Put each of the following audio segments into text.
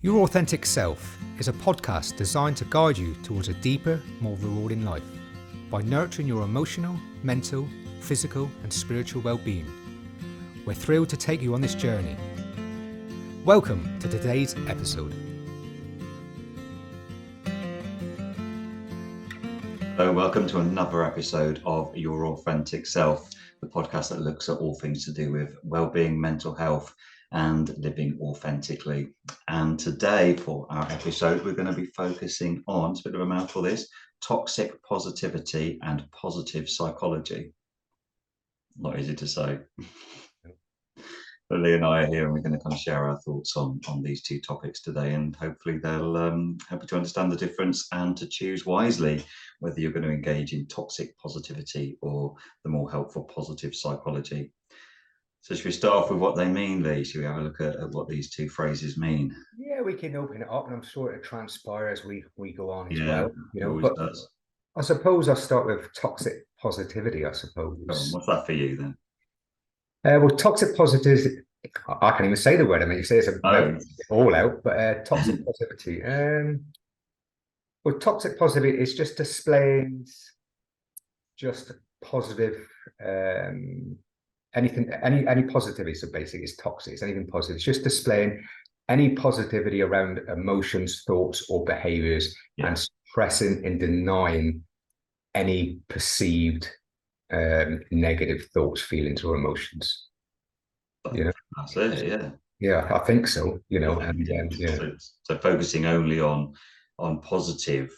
Your Authentic Self is a podcast designed to guide you towards a deeper, more rewarding life by nurturing your emotional, mental, physical and spiritual well-being. We're thrilled to take you on this journey. Welcome to today's episode. Hello, welcome to another episode of Your Authentic Self, the podcast that looks at all things to do with well-being, mental health and living authentically. And today for our episode, we're going to be focusing on, it's a bit of a mouthful this, toxic positivity and positive psychology. Not easy to say. But Lee and I are here and we're going to kind of share our thoughts on these two topics today, and hopefully they'll help you to understand the difference and to choose wisely whether you're going to engage in toxic positivity or the more helpful positive psychology. So should we start off with what they mean, Lee? Should we have a look at what these two phrases mean? Yeah, we can open it up, and I'm sure it'll transpire as we go on as Yeah, well. But does. I suppose I'll start with toxic positivity, I suppose. What's that for you then? Well, toxic positivity, I can't even say the word. I mean, you say it's all out, but toxic positivity. Well, toxic positivity is just displaying just positive, anything, any positivity. So basically, it's toxic. It's anything positive. It's just displaying any positivity around emotions, thoughts, or behaviors, and suppressing and denying any perceived negative thoughts, feelings, or emotions. That's it. Yeah, I think so. So focusing only on positive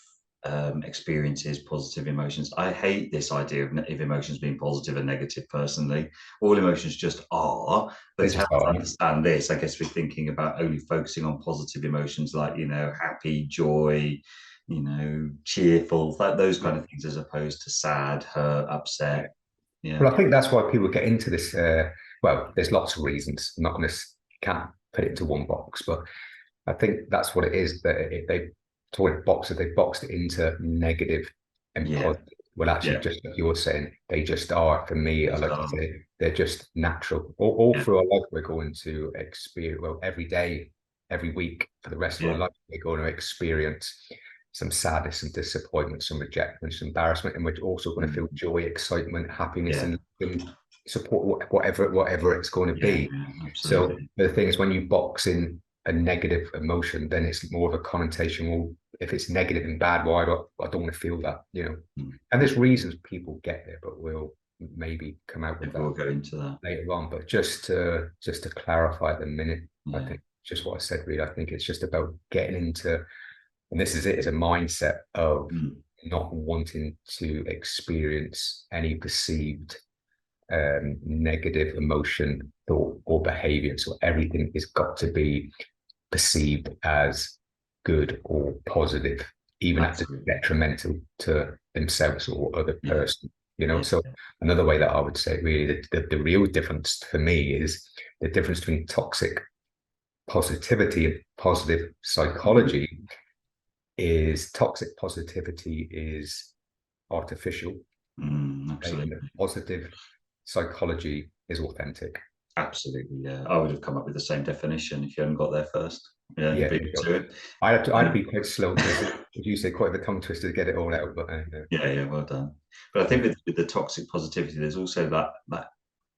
experiences, positive emotions. I hate this idea of emotions being positive and negative. Personally, all emotions just are. But to help us understand this, I guess we're thinking about only focusing on positive emotions, like happy, joy, cheerful, those kind of things, as opposed to sad, hurt, upset. Yeah. Well, I think that's why people get into this. Well, there's lots of reasons. I'm not going to can't put it into one box, but I think that's what it is. That if they boxed it into negative and positive. Well, actually, just like you were saying, they just are. For me, I like to say they're just natural. All through our life, we're going to experience. Well, every day, every week, for the rest of our life, we're going to experience some sadness, some disappointment, some rejection, some embarrassment, and we're also going to feel joy, excitement, happiness, and support, whatever it's going to be. So the thing is, when you box in a negative emotion, then it's more of a connotation. Well, if it's negative and bad, well, I don't want to feel that, And there's reasons people get there, but we'll maybe come out with that. We'll go into that later on. But just to clarify at the minute, I think just what I said. Really, I think it's just about getting into. And this is it, is a mindset of not wanting to experience any perceived negative emotion, thought, or behavior. So everything has got to be perceived as good or positive, even if it's detrimental to themselves or other person. So another way that I would say, really, the real difference for me is the difference between toxic positivity and positive psychology. Is toxic positivity is artificial. Absolutely. Positive psychology is authentic. Absolutely, yeah. I would have come up with the same definition if you hadn't got there first. I'd have to be quite slow because, as you say, quite a tongue twister to get it all out. But well done. But I think with the toxic positivity, there's also that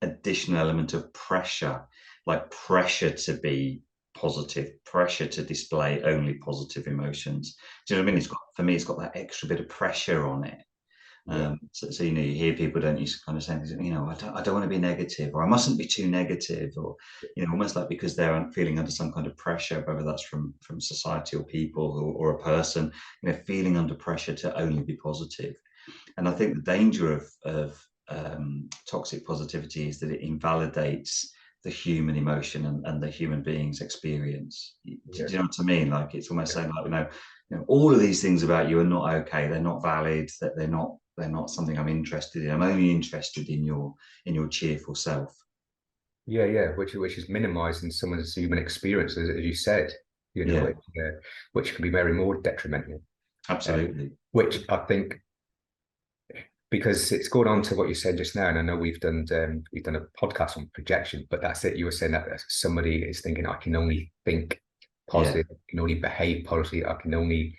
additional element of pressure, like pressure to be positive, pressure to display only positive emotions. Do you know what I mean? For me, it's got that extra bit of pressure on it. So you hear people, don't you, kind of saying, I don't want to be negative, or I mustn't be too negative, or almost like because they're feeling under some kind of pressure, whether that's from society or people or a person, feeling under pressure to only be positive. And I think the danger of toxic positivity is that it invalidates the human emotion and the human being's experience. Do you know what I mean? Like, it's almost saying, like, all of these things about you are not okay. They're not valid. That they're not something I'm interested in. I'm only interested in your cheerful self. Which is minimizing someone's human experience, as you said. Which can be very more detrimental. Absolutely. Which I think, because it's going on to what you said just now, and I know we've done a podcast on projection, but that's it. You were saying that somebody is thinking, I can only think Yeah, positive, I can only behave positively, I can only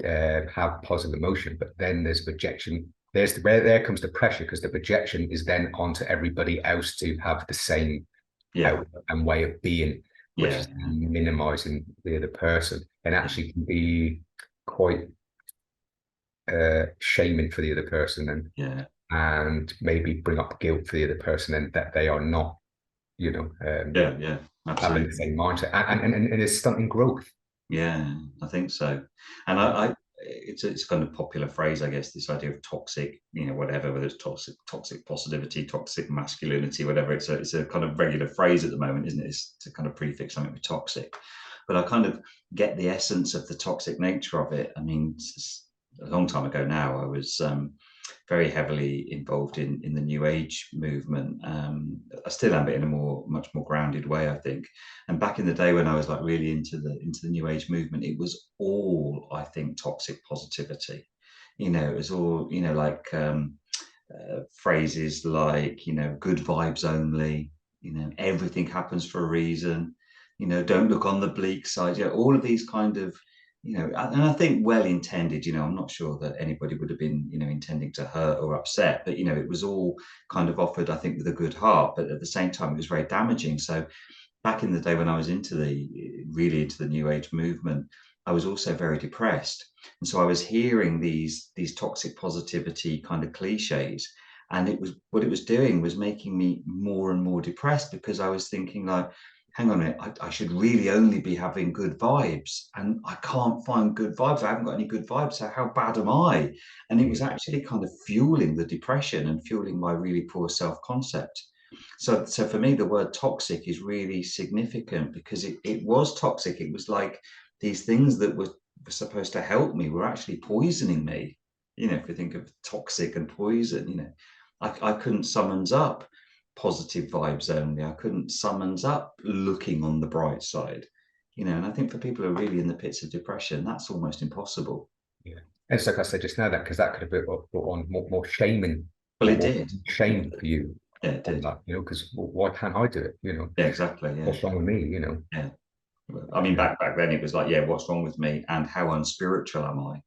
have positive emotion. But then there's projection. Where there comes the pressure, because the projection is then onto everybody else to have the same yeah, outlook and way of being, which yeah, is minimizing the other person, and yeah, actually can be quite shaming for the other person, yeah, and maybe bring up guilt for the other person, and that they are not, you know, yeah, yeah, having the absolutely. same mindset, and it's stunting growth. Yeah, I think so. And Yeah, it's kind of popular phrase, I guess, this idea of toxic, whatever, whether it's toxic positivity, toxic masculinity, whatever. It's a kind of regular phrase at the moment, isn't it? It's to kind of prefix something with toxic. But I kind of get the essence of the toxic nature of it. I mean, it's a long time ago now. I was very heavily involved in the New Age movement. I still am, but in a much more grounded way, I think. And back in the day when I was like really into the New Age movement, it was all, I think, toxic positivity. It was all, like phrases like, good vibes only, everything happens for a reason, don't look on the bleak side. All of these kind of, and I think well intended. I'm not sure that anybody would have been, intending to hurt or upset, but it was all kind of offered, I think, with a good heart, but at the same time it was very damaging. So back in the day when I was really into the New Age movement, I was also very depressed, and so I was hearing these toxic positivity kind of cliches, and what it was doing was making me more and more depressed, because I was thinking like, hang on a minute, I should really only be having good vibes, and I can't find good vibes. I haven't got any good vibes. So how bad am I? And it was yeah, actually kind of fueling the depression and fueling my really poor self concept. So for me, the word toxic is really significant, because it was toxic. It was like these things that were supposed to help me were actually poisoning me. If you think of toxic and poison, I couldn't summons up positive vibes only. I couldn't summons up looking on the bright side. And I think for people who are really in the pits of depression, that's almost impossible. yeah. And it's like I said just now, that because that could have brought on more shaming, Well, it more did. Yeah, shame for you yeah, it on did. that, because why can't I do it? Yeah, exactly. Yeah, What's wrong with me? yeah. I mean, Yeah, back then it was like, yeah, what's wrong with me, and how unspiritual am I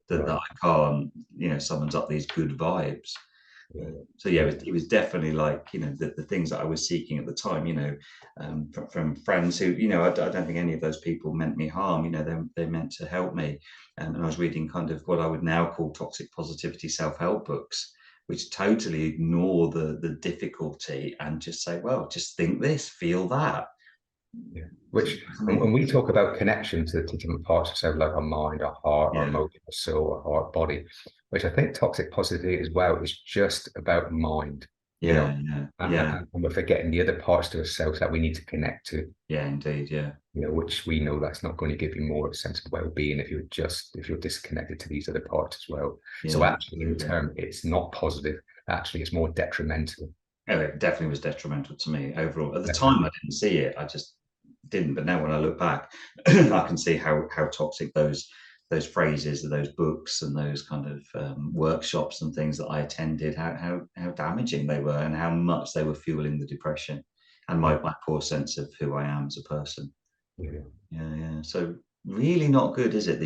that right. I can't, summons up these good vibes. Yeah, So yeah, yeah, it was definitely like, the things that I was seeking at the time, from friends who, I don't think any of those people meant me harm. They meant to help me. And I was reading kind of what I would now call toxic positivity self-help books, which totally ignore the difficulty and just say, well, just think this, feel that. yeah. So Which, for and when me, we talk about connection to different parts of self, like our mind, our heart, our yeah, emotion, our soul, our heart, body, which I think toxic positivity as well is just about mind, yeah, yeah, yeah, and we're forgetting the other parts to ourselves that we need to connect to, yeah, indeed, yeah. which we know that's not going to give you more sense of well-being if you're disconnected to these other parts as well. So Yeah, actually, in absolutely. turn, it's not positive. Actually, it's more detrimental. Oh, it definitely was detrimental to me overall. At the time, I Definitely. didn't see it. I just didn't. But now, when I look back, I can see how toxic those phrases, those books, and those kind of workshops and things that I attended, how damaging they were, and how much they were fueling the depression and Yeah. my poor sense of who I am as a person. Yeah. Yeah, yeah. So really not good, is it?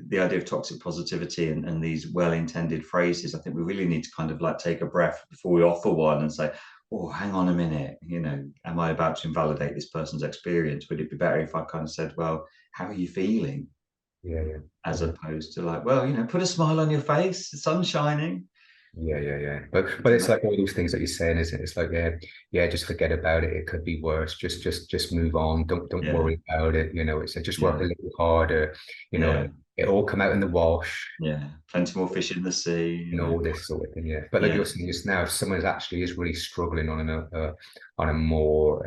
The idea of toxic positivity and these well-intended phrases. I think we really need to kind of like take a breath before we offer one and say, oh, hang on a minute, am I about to invalidate this person's experience? Would it be better if I kind of said, well, how are you feeling? Yeah. Yeah. As Yeah. opposed to like, well, put a smile on your face, the sun's shining. Yeah. But it's like all those things that you're saying, isn't it? It's like, yeah, just forget about it. It could be worse. Just move on. Don't Yeah, worry about it. It's just work yeah, a little harder. yeah, It all come out in the wash. yeah. Plenty more fish in the sea, All this sort of thing. Yeah. But like Yeah, you're saying just now, if someone actually is really struggling on a more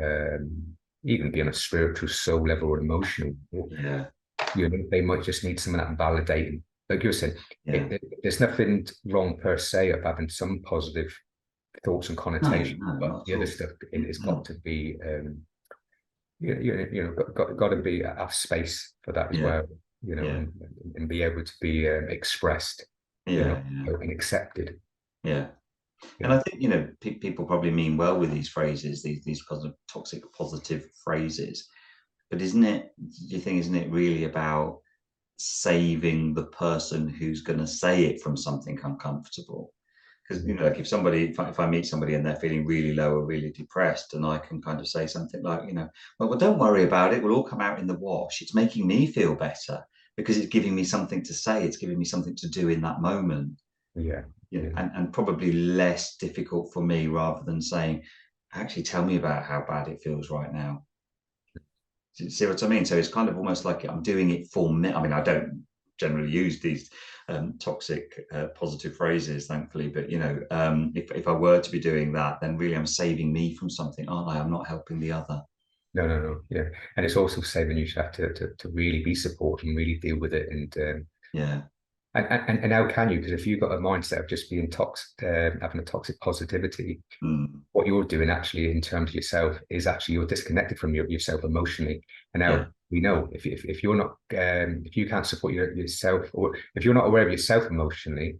even be on a spiritual soul level or emotional, yeah, they might just need someone that validating. Like you were saying, yeah. there's nothing wrong per se of having some positive thoughts and No, connotations, no, but not the at other all. stuff it's got Mm. to be got to be have space for that as Yeah, well, yeah, and be able to be expressed, yeah, yeah, and accepted. yeah. And Yeah, I think, people probably mean well with these phrases, these kind of toxic positive phrases. But isn't it, do you think, isn't it really about saving the person who's going to say it from something uncomfortable? Because, you know, like if somebody, if I meet somebody and they're feeling really low or really depressed, and I can kind of say something like, you know, well, don't worry about it. We'll all come out in the wash. It's making me feel better because it's giving me something to say. It's giving me something to do in that moment. Yeah, You know, yeah, and probably less difficult for me rather than saying, actually, tell me about how bad it feels right now. Do you see what I mean? So it's kind of almost like I'm doing it for me. I mean, I don't generally use these toxic positive phrases, thankfully, but you know, if I were to be doing that, then really I'm saving me from something, aren't I? I'm not helping the other. no, no, no, yeah, and it's also saving you have to really be supported and really deal with it, and Yeah, and how can you? Because if you've got a mindset of just being toxic, having a toxic positivity, mm, what you're doing actually in terms of yourself is actually you're disconnected from yourself emotionally. And yeah, now we know if you're not if you can't support yourself, or if you're not aware of yourself emotionally,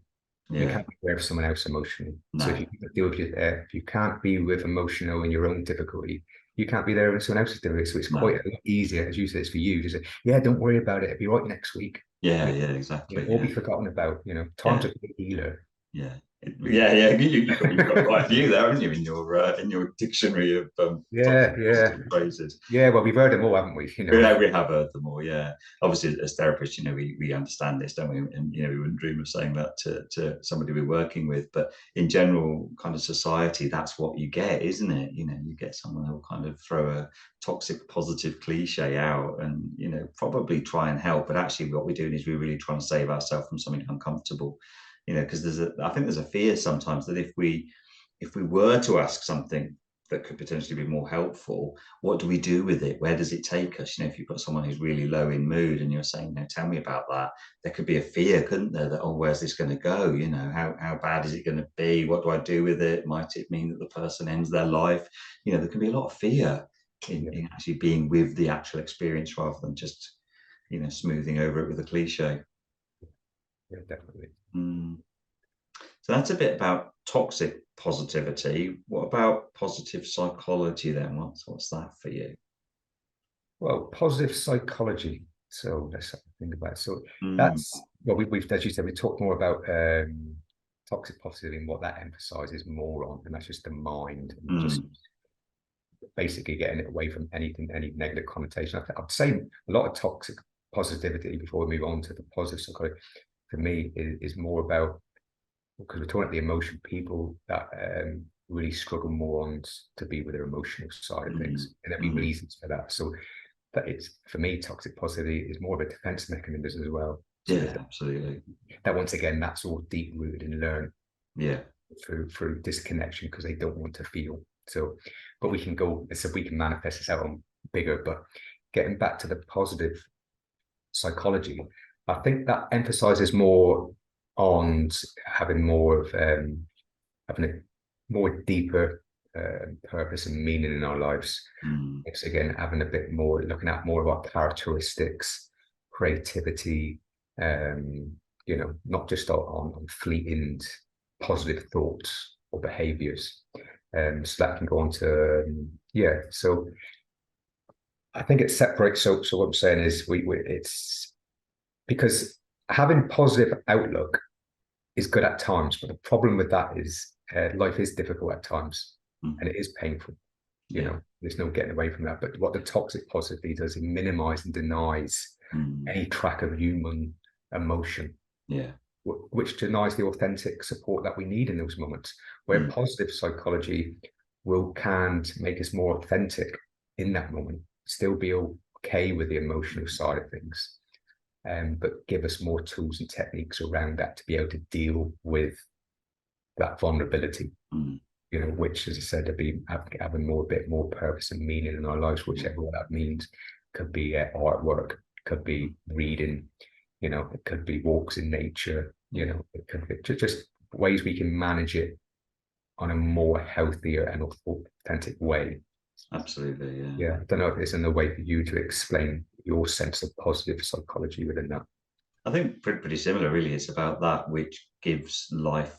you yeah. can't be aware of someone else emotionally. So if No, you can't deal with if you can't be with emotional in your own difficulty, you can't be there when someone else is doing it. So it's quite no. a lot easier, as you said, it's for you to say, yeah, don't worry about it. It'll be right next week. Yeah, You yeah, know, exactly. all Yeah, be forgotten about. Time's yeah. a great healer. Yeah, You yeah, yeah. You've got quite a few there, haven't you, in your dictionary of toxic yeah, yeah. positive phrases. Yeah, well, we've heard them all, haven't we? Yeah, we have heard them all. Yeah, obviously, as therapists, you know, we understand this, don't we? And you know, we wouldn't dream of saying that to somebody we're working with. But in general, kind of society, that's what you get, isn't it? You know, you get someone who'll kind of throw a toxic positive cliche out, and you know, probably try and help. But actually, what we're doing is we're really trying to save ourselves from something uncomfortable. You know, because I think there's a fear sometimes that if we were to ask something that could potentially be more helpful, what do we do with it? Where does it take us? You know, if you've got someone who's really low in mood and you're saying, no, tell me about that, there could be a fear, couldn't there? That, oh, where's this going to go? You know, how bad is it going to be? What do I do with it? Might it mean that the person ends their life? You know, there can be a lot of fear Yeah, in actually being with the actual experience rather than just, you know, smoothing over it with a cliche. yeah, definitely. Mm. So that's a bit about toxic positivity. What about positive psychology then? What's that for you? Well, positive psychology. So let's have a think about it. So Mm, that's well, we've as you said, we talked more about toxic positivity and what that emphasizes more on, and that's just the mind and just mm, basically getting it away from anything, any negative connotation. I'd say a lot of toxic positivity before we move on to the positive psychology for me is more about because we're talking about the emotion, people that really struggle more on to be with their emotional side of mm, things, and there'll be mm. reasons for that. So that it's for me, toxic positivity is more of a defense mechanism as well. So Yeah, absolutely. that once again, that's all deep rooted and learned Yeah. through disconnection because they don't want to feel. So, but we can go. So we can manifest this out on bigger. But getting back to the positive psychology, I think that emphasizes more on having more of having a more deeper purpose and meaning in our lives. Mm, It's again having a bit more, looking at more of our characteristics, creativity, um, not just on fleeting positive thoughts or behaviors. So that can go on to yeah. So I think it separates. So what I'm saying is we it's because having positive outlook is good at times, but the problem with that is life is difficult at times mm, and it is painful. yeah. There's no getting away from that. But what the toxic positivity does, it minimizes and denies Mm, any track of human emotion, yeah. which denies the authentic support that we need in those moments. Where Mm, positive psychology can make us more authentic in that moment, still be okay with the emotional side of things, but give us more tools and techniques around that to be able to deal with that vulnerability. mm, Which, as I said, to be having more, a bit more purpose and meaning in our lives, yeah. whichever what that means. Could be artwork, could be reading, it could be walks in nature, Yeah. it could be just ways we can manage it on a more healthier and authentic way. Absolutely. Yeah. Yeah, I don't know if there's another way for you to explain your sense of positive psychology within that. I think pretty similar, really. It's about that which gives life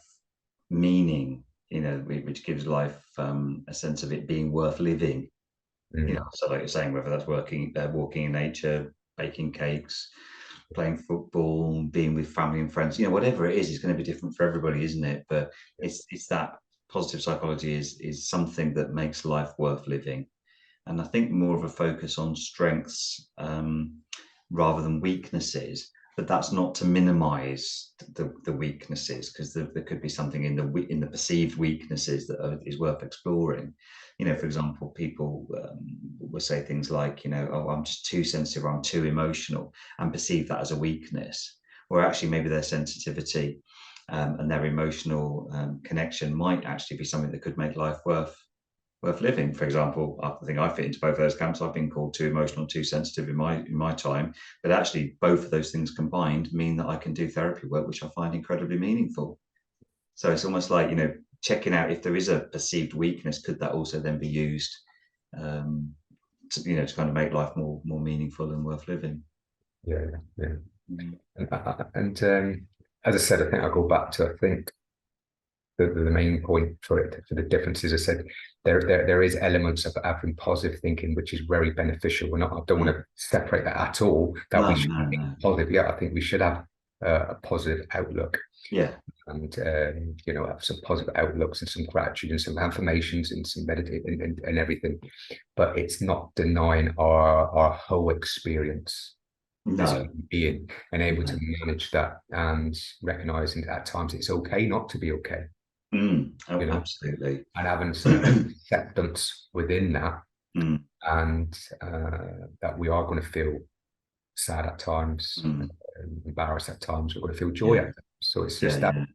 meaning, you know, which gives life a sense of it being worth living. So like you're saying, whether that's walking in nature, baking cakes, playing football, being with family and friends, whatever it is, it's going to be different for everybody, isn't it? But it's that positive psychology is something that makes life worth living. And I think more of a focus on strengths rather than weaknesses. But that's not to minimize the weaknesses, because there could be something in the perceived weaknesses that is worth exploring. For example, people will say things like, oh, I'm just too sensitive, or I'm too emotional, and perceive that as a weakness. Or actually, maybe their sensitivity and their emotional connection might actually be something that could make life worth living. For example, I think I fit into both of those camps. I've been called too emotional, too sensitive in my time, but actually both of those things combined mean that I can do therapy work, which I find incredibly meaningful. So it's almost like, checking out if there is a perceived weakness, could that also then be used to kind of make life more meaningful and worth living. Yeah, yeah. And as I said, I think I'll go back to, I think the main point for the differences, I said there is elements of having positive thinking which is very beneficial. I don't want to separate that at all, that No, we should no, be no. positive. Yeah, I think we should have a positive outlook, Yeah. and have some positive outlooks and some gratitude and some affirmations and some meditation and everything. But it's not denying our whole experience as a No. human being, and able No. to manage that and recognizing that at times it's okay not to be okay, Oh, absolutely. and having some acceptance within that, Mm, and that we are going to feel sad at times, mm. embarrassed at times, we're going to feel joy Yeah. at times. So it's Yeah. just that Yeah.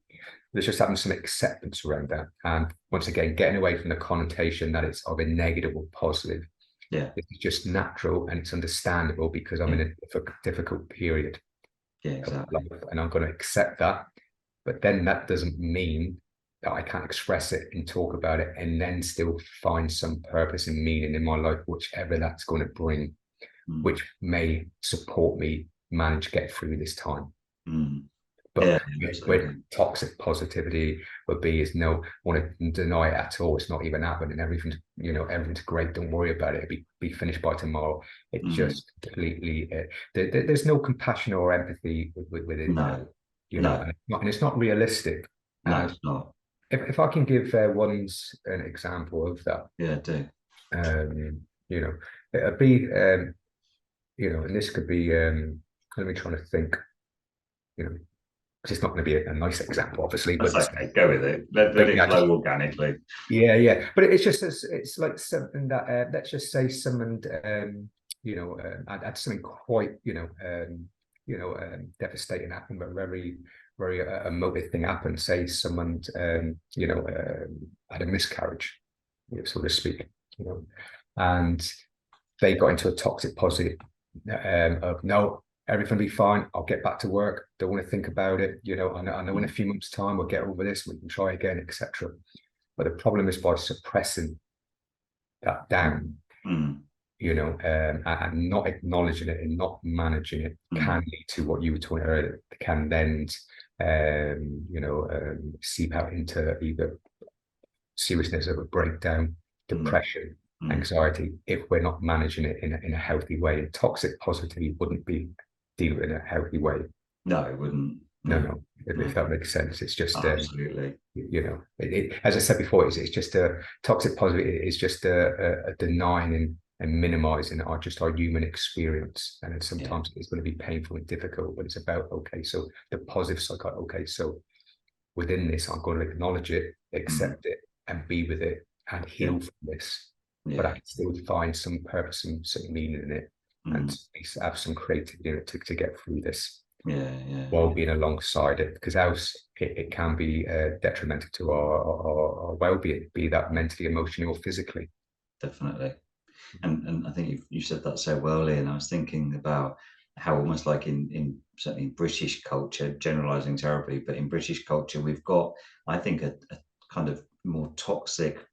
there's just having some acceptance around that, and once again getting away from the connotation that it's of a negative or positive. Yeah. It's just natural and it's understandable because I'm Yeah. in a difficult period Yeah. of Exactly. life, and I'm going to accept that. But then that doesn't mean that I can't express it and talk about it and then still find some purpose and meaning in my life, whichever that's going to bring, Mm, which may support me manage get through this time. mm. Yeah. But where Absolutely. toxic positivity would be is no, want to deny it at all. It's not even happening. Everything's great. Don't worry about it. It'll be finished by tomorrow. It Mm. just completely. There's no compassion or empathy within that. No. No. And it's not realistic. No. And It's not. if I can give an example of that, Yeah. I do. you know, it'd be and this could be let me trying to think, you know, because it's not going to be a nice example, obviously, That's but okay. Go with it. Let but it yeah, flow organically. yeah. But it's just it's like something that let's just say someone had something quite devastating happen, but very emotive thing happened. Say someone had a miscarriage, so to speak, and they got into a toxic positive of no, everything will be fine. I'll get back to work. Don't want to think about it. I know in a few months' time we'll get over this. We can try again, etc. But the problem is by suppressing that down, Mm, and not acknowledging it and not managing it mm, can lead to what you were talking earlier. Can then, seep out into either seriousness of a breakdown, mm, depression, mm. anxiety, if we're not managing it in a healthy way. And toxic positivity wouldn't be dealt in a healthy way. No, it wouldn't. No. If No. that makes sense. It's just Absolutely. as I said before, it's just a toxic positivity is just a denying and minimizing our human experience, and then Yeah. sometimes it's going to be painful and difficult, but it's about okay, so the positive side, okay, so within this I'm going to acknowledge it, Mm, accept it, and be with it and yeah. heal from this, but I Yeah. can still find some purpose and some meaning in it, and Mm, have some creativity in it to get through this yeah. Yeah. while Yeah. being alongside it, because else it can be detrimental to our well-being, be that mentally, emotionally, or physically. Definitely. And I think you said that so well, Ian. I was thinking about how almost like in certainly in British culture, generalizing terribly, but in British culture, we've got, I think, a kind of more toxic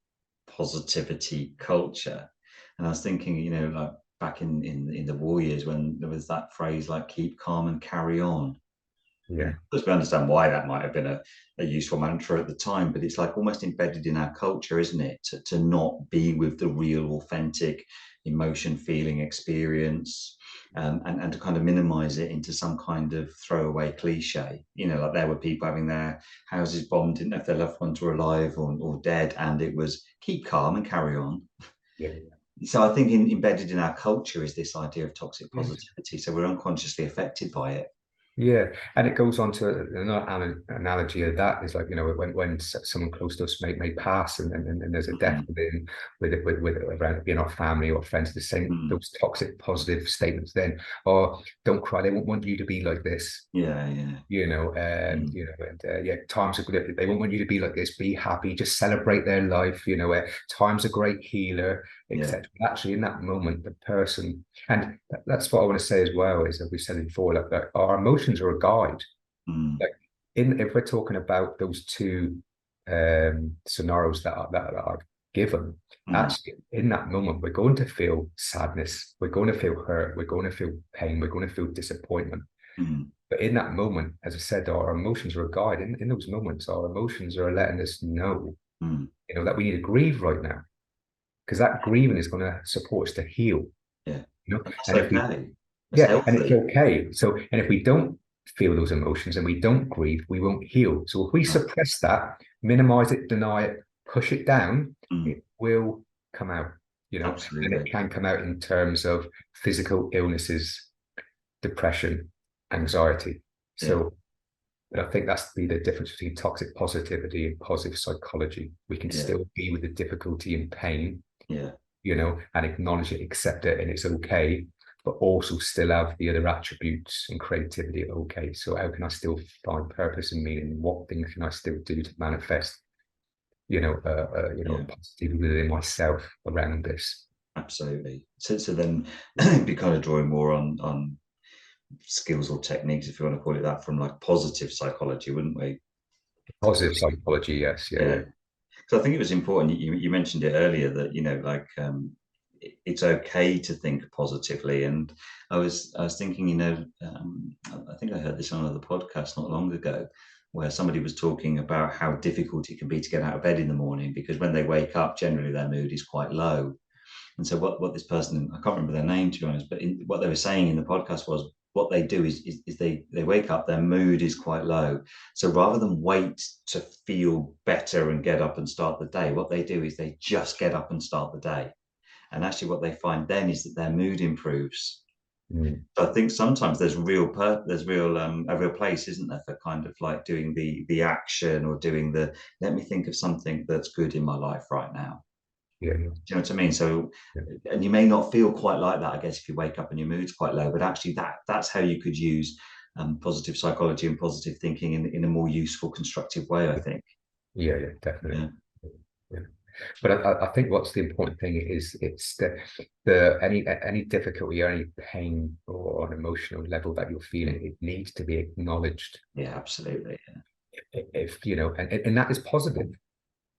positivity culture. And I was thinking, like back in the war years when there was that phrase like keep calm and carry on. Yeah. Because we understand why that might have been a useful mantra at the time, but it's like almost embedded in our culture, isn't it? To not be with the real, authentic emotion, feeling, experience, and to kind of minimize it into some kind of throwaway cliche. Like there were people having their houses bombed, didn't know if their loved ones were alive or dead, and it was keep calm and carry on. Yeah. So I think embedded in our culture is this idea of toxic Yes. positivity. So we're unconsciously affected by it. Yeah, and it goes on to another analogy of that is like, when someone close to us may pass, and there's a death Mm, with around being our family or friends, the same mm. those toxic positive statements then, or don't cry, they won't want you to be like this. Yeah, yeah. Mm, Yeah, times are good. They won't want you to be like this. Be happy, just celebrate their life. Time's a great healer, yeah. etc. Actually, in that moment, the person, and that's what I want to say as well, is that we said it before, like our emotions are a guide. Mm, Like if we're talking about those two scenarios that are given, mm, actually in that moment we're going to feel sadness, we're going to feel hurt, we're going to feel pain, we're going to feel disappointment. mm, But in that moment, as I said, our emotions are a guide. In those moments, our emotions are letting us know, mm. that we need to grieve right now, because that grieving is going to support us to heal. Yeah. You know, And that's and if we, okay. That's yeah, and it's healthy. okay. So, and if we don't feel those emotions and we don't grieve, we won't heal. So, if we No. suppress that, minimize it, deny it, push it down, Mm, it will come out. And it absolutely. can come out in terms of physical illnesses, depression, anxiety. Yeah. So, but I think that's the difference between toxic positivity and positive psychology. We can Yeah. still be with the difficulty and pain, Yeah. and acknowledge it, accept it, and it's okay, but also still have the other attributes and creativity. Okay, so how can I still find purpose and meaning? What things can I still do to manifest, Yeah. positivity within myself around this? Absolutely. So then be kind of drawing more on skills or techniques, if you want to call it that, from like positive psychology, wouldn't we? Positive psychology, yes, yeah, Yeah. yeah. So I think it was important. You mentioned it earlier that like it's okay to think positively, and I was thinking, I think I heard this on another podcast not long ago, where somebody was talking about how difficult it can be to get out of bed in the morning because when they wake up, generally their mood is quite low. And so what this person, I can't remember their name to be honest, but what they were saying in the podcast was what they do is they wake up, their mood is quite low. So rather than wait to feel better and get up and start the day, what they do is they just get up and start the day. And actually what they find then is that their mood improves. Mm, So I think sometimes there's a real place, isn't there, for kind of like doing the action or doing let me think of something that's good in my life right now. yeah, Do you know what I mean? So, yeah, and you may not feel quite like that, I guess, if you wake up and your mood's quite low, but actually that's how you could use positive psychology and positive thinking in a more useful, constructive way, I think. yeah, yeah, definitely. Yeah. Yeah. But I think what's the important thing is it's the any difficulty or any pain or on an emotional level that you're feeling, it needs to be acknowledged. Yeah, absolutely. If and that is positive.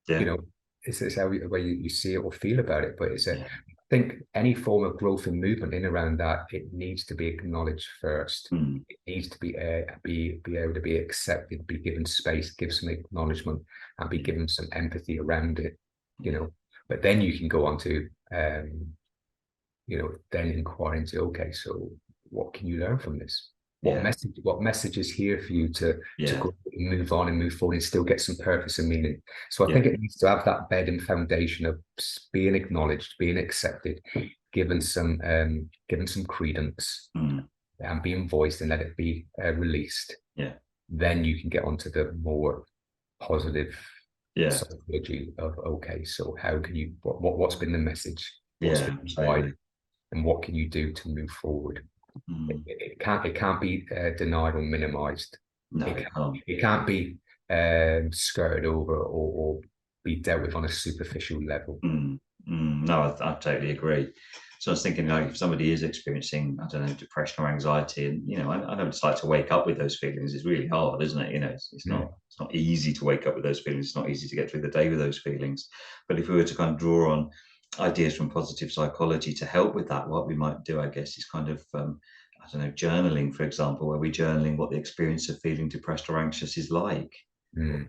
you Yeah. know it's how the way you see it or feel about it, but I Yeah. think any form of growth and movement in around that, it needs to be acknowledged first. Mm, It needs to be able to be accepted, be given space, give some acknowledgement, and be yeah. given some empathy around it. you Yeah. know but then you can go on to then inquire into, okay, so what can you learn from this? what Yeah. message what message is here for you to Yeah. grow and move on and move forward and still get some purpose and meaning? So I Yeah. think it needs to have that bed and foundation of being acknowledged, being accepted, given some credence, Mm, and being voiced and let it be released. yeah. Then you can get onto the more positive Yeah. psychology of, okay, so how can you what's been the message, what's Yeah. been Absolutely. provided, and what can you do to move forward? Mm, It can't be denied or minimized. no, It it can't, can't. it can't be skirted over, or be dealt with on a superficial level. No, I totally agree. So I was thinking, like, if somebody is experiencing, I don't know, depression or anxiety, and I know it's like to wake up with those feelings. It's really hard, isn't it? Mm. It's not easy to wake up with those feelings. It's not easy to get through the day with those feelings. But if we were to kind of draw on ideas from positive psychology to help with that, what we might do, I guess, is kind of, I don't know, journaling, for example, where we're journaling what the experience of feeling depressed or anxious is like.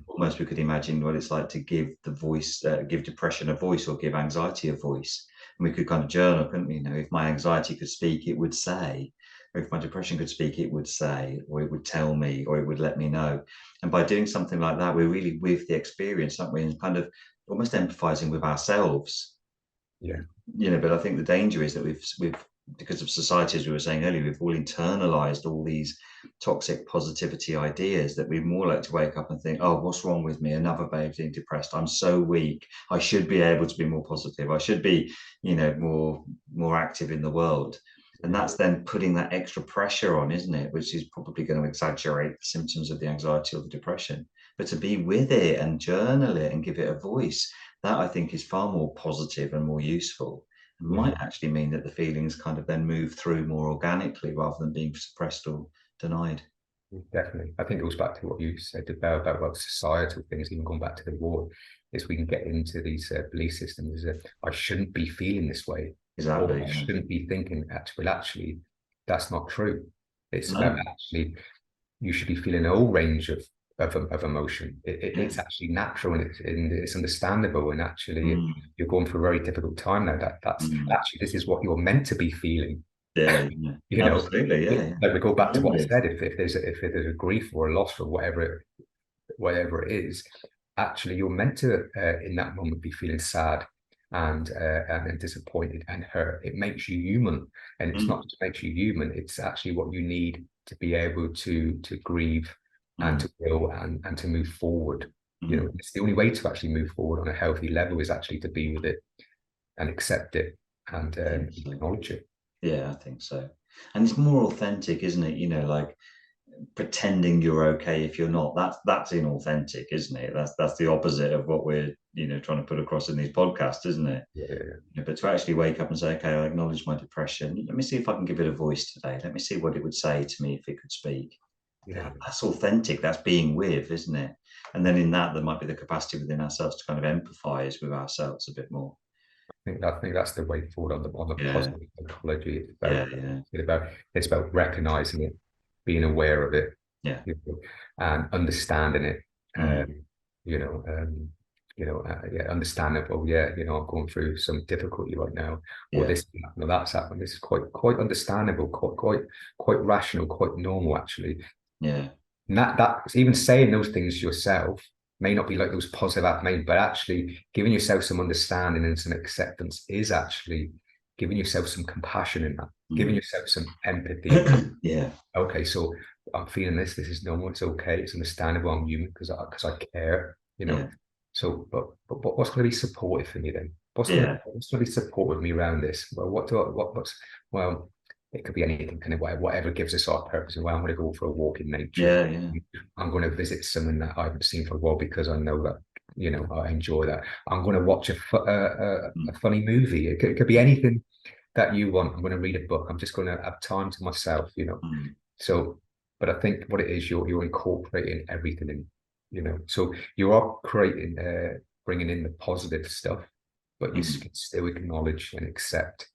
Almost we could imagine what it's like to give the voice, give depression a voice, or give anxiety a voice. And we could kind of journal, couldn't we? You know, if my anxiety could speak, it would say, or if my depression could speak, it would say, or it would tell me, or it would let me know. And by doing something like that, we're really with the experience, aren't we? And kind of almost empathizing with ourselves. Yeah. You know, but I think the danger is that we've because of society, as we were saying earlier, we've all internalized all these toxic positivity ideas that we'd more like to wake up and think, oh, what's wrong with me? Another babe being depressed. I'm so weak. I should be able to be more positive. I should be, you know, more active in the world. And that's then putting that extra pressure on, isn't it? Which is probably going to exaggerate the symptoms of the anxiety or the depression. But to be with it and journal it and give it a voice, that I think is far more positive and more useful, and might actually mean that the feelings kind of then move through more organically rather than being suppressed or denied. Definitely. I think it goes back to what you said about societal things, even going back to the war, is we can get into these belief systems that I shouldn't be feeling this way, or Exactly. I Yeah. shouldn't be thinking that. Well, actually, that's not true. It's about No. actually, you should be feeling a whole range of emotion. Yeah. It's actually natural, and it's understandable. And actually, if Mm. you're going through a very difficult time now, that's Mm. actually, this is what you're meant to be feeling. Yeah. Yeah. You know, Absolutely. Yeah. Yeah. like we go back to what I Always. said, if there's a grief or a loss or whatever it is, actually you're meant to in that moment be feeling sad and disappointed and hurt. It makes you human, and it's Mm. not just makes you human, it's actually what you need to be able to grieve and Mm. to heal and to move forward. You know, Mm. it's the only way to actually move forward on a healthy level is actually to be with it and accept it and Yeah. So, acknowledge it. yeah, I think so. And it's more authentic, isn't it? You know, like pretending you're okay if you're not. That's inauthentic, isn't it? That's the opposite of what we're, you know, trying to put across in these podcasts, isn't it? Yeah, You know, but to actually wake up and say, okay, I acknowledge my depression. Let me see if I can give it a voice today. Let me see what it would say to me if it could speak. yeah. That's authentic. That's being with, isn't it? And then in that, there might be the capacity within ourselves to kind of empathize with ourselves a bit more. I think that's the way forward on the Yeah, positive psychology. yeah, yeah, It's about recognizing it, being aware of it, yeah. you know, and understanding it. Mm, Um, you know, yeah, understanding. Oh, yeah, I'm going through some difficulty right now, or yeah, this, that's happened. This is quite understandable, quite rational, quite normal actually. yeah. And that even saying those things yourself may not be like those positive affirmations, but actually giving yourself some understanding and some acceptance is actually giving yourself some compassion in that, giving Mm. yourself some empathy in that. Yeah, Okay, so I'm feeling this. This is normal. It's okay. It's understandable. I'm human because I care. yeah, So, but what's going to be supportive for me then? yeah, What's going to be supportive of me around this? Well, what's well, it could be anything, kind of whatever gives us our purpose. Well, I'm going to go for a walk in nature. yeah, yeah. I'm going to visit someone that I haven't seen for a while because I know that I enjoy that. I'm going to watch a Mm, funny movie. It could be anything that you want. I'm going to read a book. I'm just going to have time to myself. mm, So, but I think what it is, you're incorporating everything in, so you are creating, bringing in the positive stuff, but you mm. can still acknowledge and accept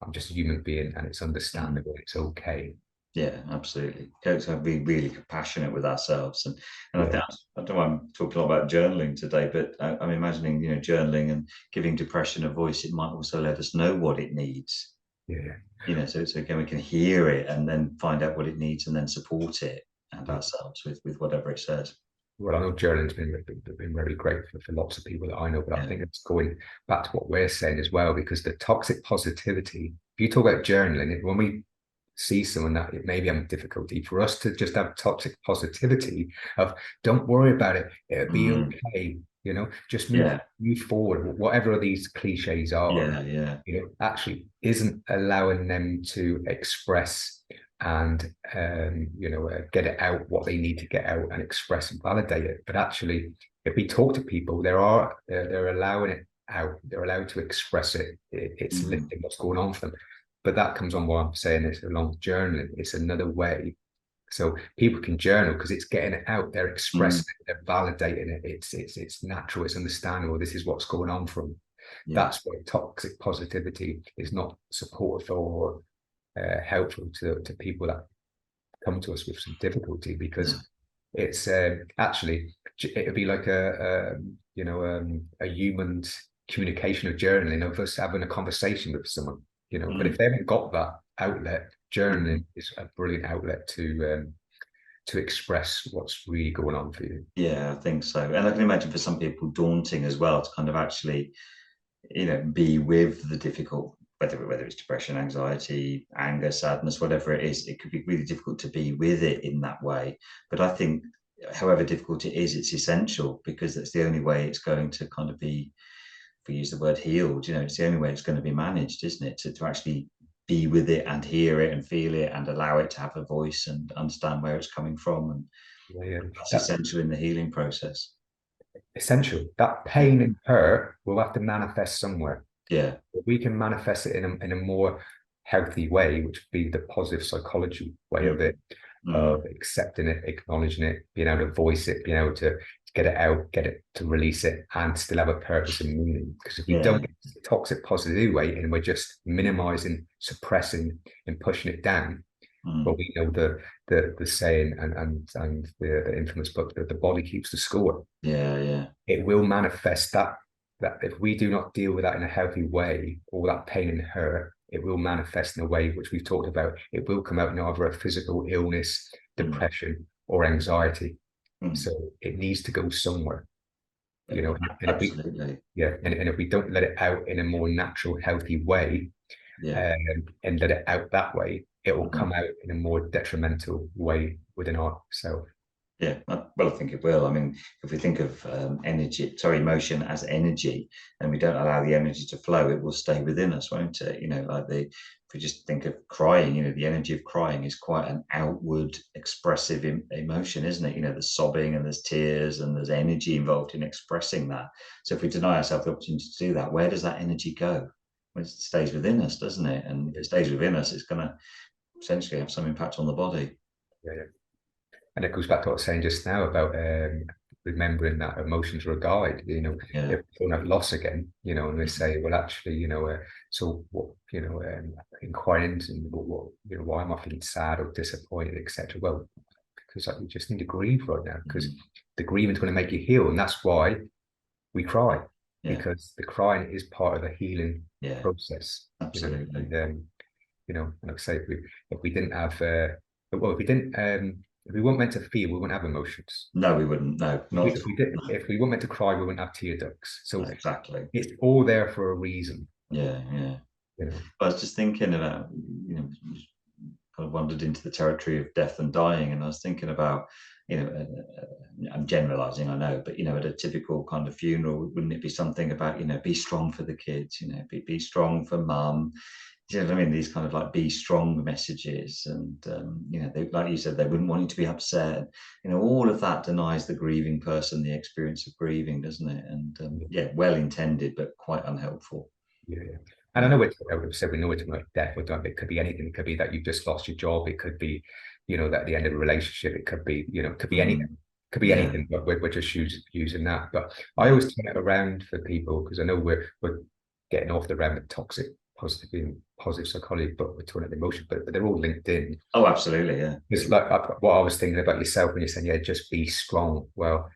I'm just a human being and it's Mm. understandable. It's okay. Yeah, absolutely. Go to be really compassionate with ourselves, and I Yeah. think I don't know. I'm talking a lot about journaling today, but I'm imagining, you know, journaling and giving depression a voice. It might also let us know what it needs. Yeah. You know, so again, we can hear it and then find out what it needs and then support it and Yeah. ourselves with whatever it says. Well, I know journaling's been very great for lots of people that I know, but I Yeah. think it's going back to what we're saying as well, because the toxic positivity, if you talk about journaling, when we see someone that it may be having difficulty, for us to just have toxic positivity of don't worry about it, it'll be Mm. okay, just move Yeah. move forward, whatever these cliches are, Yeah. Yeah. actually isn't allowing them to express and get it out what they need to get out and express and validate it. But actually, if we talk to people, they're allowing it out, they're allowed to express it. It's Mm. lifting what's going on for them. But that comes on what I'm saying is along journaling. It's another way. So people can journal because it's getting it out. They're Mm. expressing it. They're validating it. It's natural. It's understandable. This is what's going on for them. Yeah. That's why toxic positivity is not supportive or helpful to people that come to us with some difficulty, because it's actually, it'd be like a human's communication of journaling, of us having a conversation with someone, but if they haven't got that outlet, journaling is a brilliant outlet to express what's really going on for you. Yeah, I think so. And I can imagine for some people daunting as well to kind of actually, be with the difficult, whether it's depression, anxiety, anger, sadness, whatever it is, it could be really difficult to be with it in that way. But I think however difficult it is, it's essential, because that's the only way it's going to kind of be, if we use the word healed, it's the only way it's going to be managed, isn't it? To actually be with it and hear it and feel it and allow it to have a voice and understand where it's coming from. And Yeah, that's that, essential in the healing process. essential. That pain and hurt will have to manifest somewhere. Yeah. If we can manifest it in a more healthy way, which would be the positive psychology way of it, of accepting it, acknowledging it, being able to voice it, being able to get it out, get it to release it, and still have a purpose and meaning. Because if we don't get the toxic positive way, and we're just minimizing, suppressing, and pushing it down, well, we know the saying and the infamous book that the body keeps the score. Yeah. It will manifest that if we do not deal with that in a healthy way, all that pain and hurt, it will manifest in a way which we've talked about. It will come out in either a physical illness, depression, or anxiety. So it needs to go somewhere, and Absolutely. and if we don't let it out in a more natural, healthy way, and let it out that way, it will come out in a more detrimental way within ourselves. Yeah, well, I think it will. I mean, if we think of emotion as energy, and we don't allow the energy to flow, it will stay within us, won't it? If we just think of crying, the energy of crying is quite an outward expressive emotion, isn't it? There's sobbing and there's tears and there's energy involved in expressing that. So if we deny ourselves the opportunity to do that, where does that energy go? Well, it stays within us, doesn't it? And if it stays within us, it's going to essentially have some impact on the body. Yeah. And it goes back to what I was saying just now about remembering that emotions are a guide. If we don't have loss again, and they say, well, actually, so what, inquiring into what, why am I feeling sad or disappointed, etc. Well, because we just need to grieve right now, because the grieving is going to make you heal, and that's why we cry, because the crying is part of the healing process. Absolutely. And like I say, if we didn't have, if we weren't meant to feel, we wouldn't have emotions. No, we wouldn't. No, not if we weren't meant to cry, we wouldn't have tear ducts. So exactly, it's all there for a reason. Yeah. I was just thinking about, kind of wandered into the territory of death and dying, and I was thinking about, I'm generalizing, I know, but at a typical kind of funeral, wouldn't it be something about, be strong for the kids, be strong for mum. Do you know what I mean? These kind of like be strong messages, and they, like you said, they wouldn't want you to be upset. All of that denies the grieving person the experience of grieving, doesn't it? And well intended, but quite unhelpful. Yeah. And I know we said we know it's about death or dying. It could be anything. It could be that you've just lost your job. It could be, that at the end of a relationship. It could be, it could be anything. It could be anything. But we're just using that. But I always turn it around for people, because I know we're getting off the realm of toxic positive psychology, but we're talking about emotion, but they're all linked in. Oh, absolutely, yeah. It's like what I was thinking about yourself when you're saying, just be strong. Well,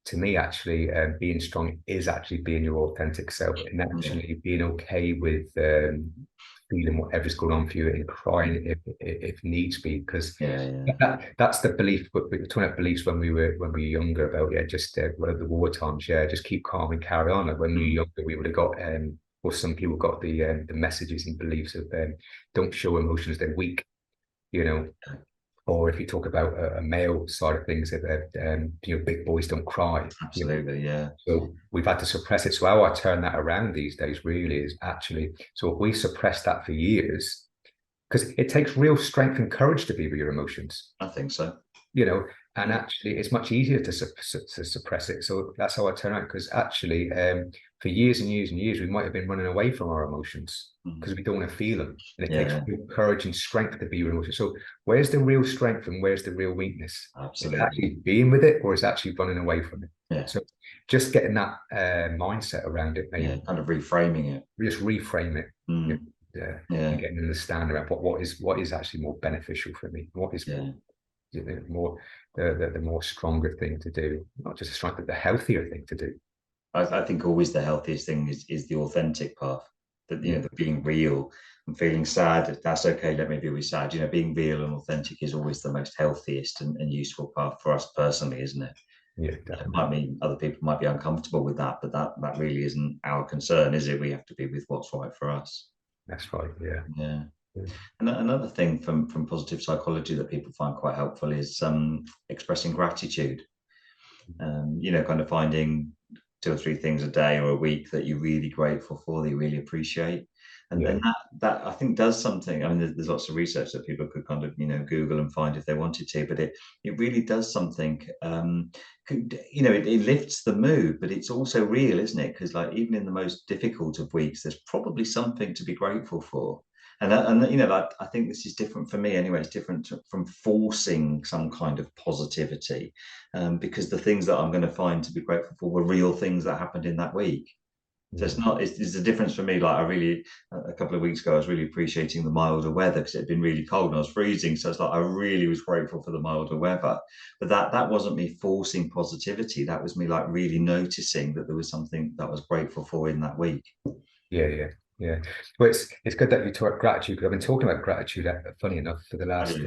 to me, actually, being strong is actually being your authentic self, and actually being okay with feeling whatever's going on for you and crying if needs be, because that's the belief. But we were talking about beliefs when we were younger about just one of the war times, just keep calm and carry on. And when we were younger, we would have got or some people got the messages and beliefs of don't show emotions, they're weak, or if you talk about a male side of things, big boys don't cry. Absolutely, So we've had to suppress it. So how I turn that around these days really is actually, so if we suppress that for years, because it takes real strength and courage to be with your emotions. I think so. And actually it's much easier to suppress it. So that's how I turn out, because actually for years and years and years, we might have been running away from our emotions because we don't want to feel them. And it takes real courage and strength to be with emotions. So where's the real strength and where's the real weakness? Absolutely. Is it actually being with it, or is it actually running away from it? Yeah. So just getting that mindset around it, maybe. Kind of reframing it. Just reframe it. and getting an understanding around what is actually more beneficial for me, what is more, more the more stronger thing to do, not just a stronger, but the healthier thing to do. I think always the healthiest thing is the authentic path. That, you know, the being real. I'm feeling sad. That's okay. Let me be sad. You know, being real and authentic is always the most healthiest and useful path for us personally, isn't it? Yeah, It definitely. might mean other people might be uncomfortable with that, but that really isn't our concern, is it? We have to be with what's right for us. That's right. Yeah. Yeah. Yeah. And another thing from positive psychology that people find quite helpful is expressing gratitude. You know, kind of finding 2 or 3 things a day or a week that you're really grateful for, that you really appreciate. And that I think does something. I mean, there's lots of research that people could kind of, you know, Google and find if they wanted to, but it really does something. You know, it lifts the mood, but it's also real, isn't it? Because like even in the most difficult of weeks, there's probably something to be grateful for. And you know, like, I think this is different for me anyway. It's different from forcing some kind of positivity, because the things that I'm going to find to be grateful for were real things that happened in that week. So Yeah. it's a difference for me. Like I really, a couple of weeks ago, I was really appreciating the milder weather because it had been really cold and I was freezing. So it's like, I really was grateful for the milder weather, but that wasn't me forcing positivity. That was me like really noticing that there was something that I was grateful for in that week. Yeah, yeah, yeah. Well, it's good that you talk gratitude, because I've been talking about gratitude, funny enough, for the last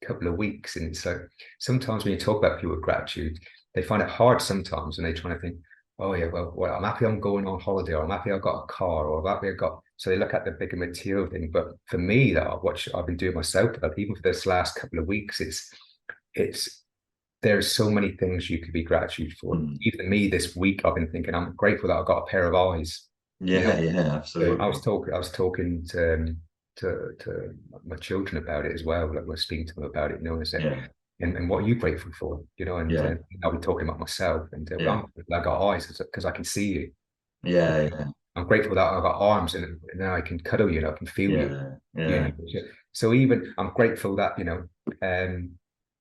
couple of weeks. And it's like sometimes when you talk about people with gratitude, they find it hard sometimes, and they try to think, oh yeah, well, I'm happy I'm going on holiday, or I'm happy I've got a car, or I'm happy I've got. So they look at the bigger material thing. But for me, that what I've been doing myself, that even for this last couple of weeks, it's there's so many things you could be gratitude for. Even me this week, I've been thinking I'm grateful that I've got a pair of eyes. You know, Yeah, so absolutely. I was talking to my children about it as well. Like we're speaking to them about it, you know, and I said, Yeah, and what are you grateful for? You know, and yeah, I'll be talking about myself, and well, yeah, I'm grateful I got eyes because I can see you. yeah, yeah, I'm grateful that I've got arms, and now I can cuddle you, and I can feel you. yeah, You know, yeah. so even I'm grateful that um,